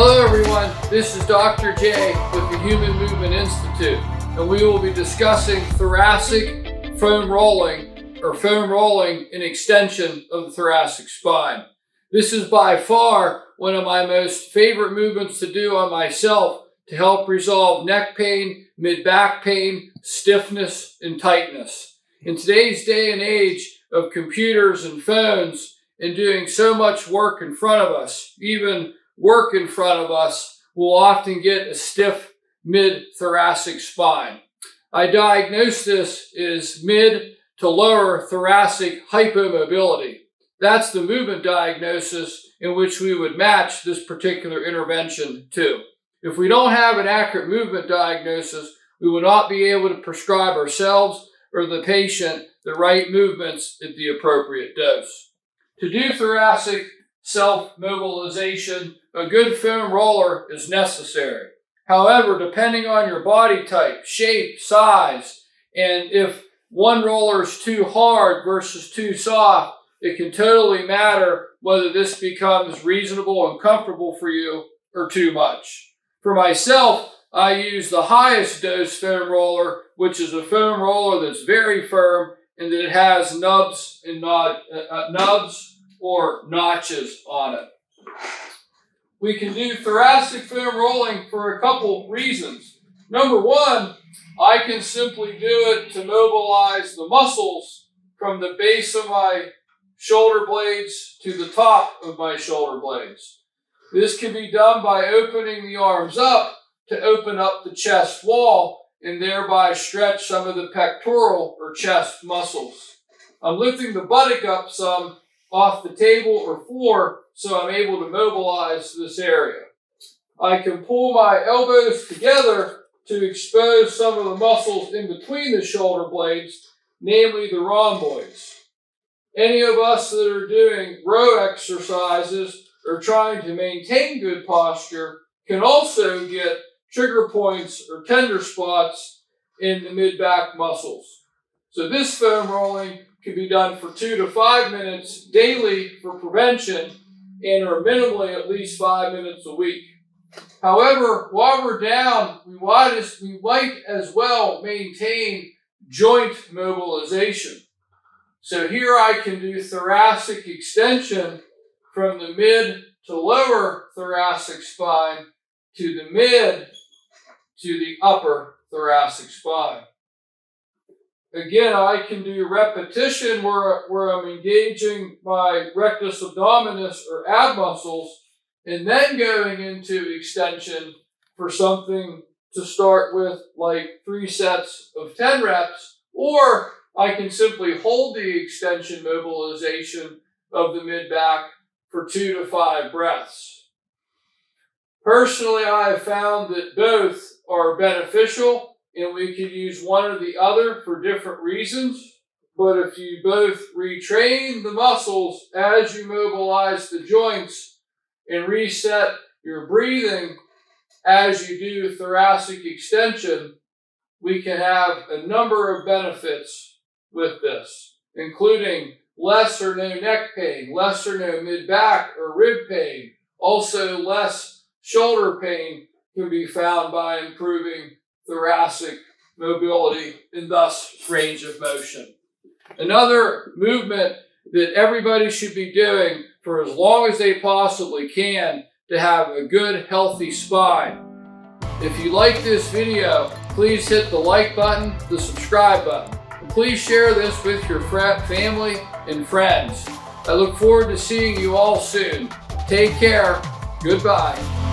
Hello everyone, this is Dr. J with the Human Movement Institute, and we will be discussing thoracic foam rolling or foam rolling in extension of the thoracic spine. This is by far one of my most favorite movements to do on myself to help resolve neck pain, mid-back pain, stiffness, and tightness. In today's day and age of computers and phones and doing so much work in front of us, even work in front of us, will often get a stiff mid-thoracic spine. I diagnose this as mid to lower thoracic hypomobility. That's the movement diagnosis in which we would match this particular intervention to. If we don't have an accurate movement diagnosis, we will not be able to prescribe ourselves or the patient the right movements at the appropriate dose. To do thoracic self-mobilization, a good foam roller is necessary. However, depending on your body type, shape, size, and if one roller is too hard versus too soft, it can totally matter whether this becomes reasonable and comfortable for you or too much. For myself, I use the highest dose foam roller, which is a foam roller that's very firm and that it has nubs or notches on it. We can do thoracic foam rolling for a couple reasons. Number one, I can simply do it to mobilize the muscles from the base of my shoulder blades to the top of my shoulder blades. This can be done by opening the arms up to open up the chest wall and thereby stretch some of the pectoral or chest muscles. I'm lifting the buttock up some off the table or floor so I'm able to mobilize this area. I can pull my elbows together to expose some of the muscles in between the shoulder blades, namely the rhomboids. Any of us that are doing row exercises or trying to maintain good posture can also get trigger points or tender spots in the mid-back muscles. So this foam rolling can be done for 2 to 5 minutes daily for prevention and or minimally at least 5 minutes a week. However, while we're down, we might as well maintain joint mobilization. So here I can do thoracic extension from the mid to lower thoracic spine to the mid to the upper thoracic spine. Again, I can do repetition where I'm engaging my rectus abdominis or ab muscles and then going into extension for something to start with like 3 sets of 10 reps, or I can simply hold the extension mobilization of the mid-back for 2 to 5 breaths. Personally, I have found that both are beneficial and we could use one or the other for different reasons. But if you both retrain the muscles as you mobilize the joints and reset your breathing as you do thoracic extension, we can have a number of benefits with this, including less or no neck pain, less or no mid-back or rib pain. Also, less shoulder pain can be found by improving thoracic mobility and thus range of motion. Another movement that everybody should be doing for as long as they possibly can to have a good, healthy spine. If you like this video, please hit the like button, the subscribe button. And please share this with your family and friends. I look forward to seeing you all soon. Take care. Goodbye.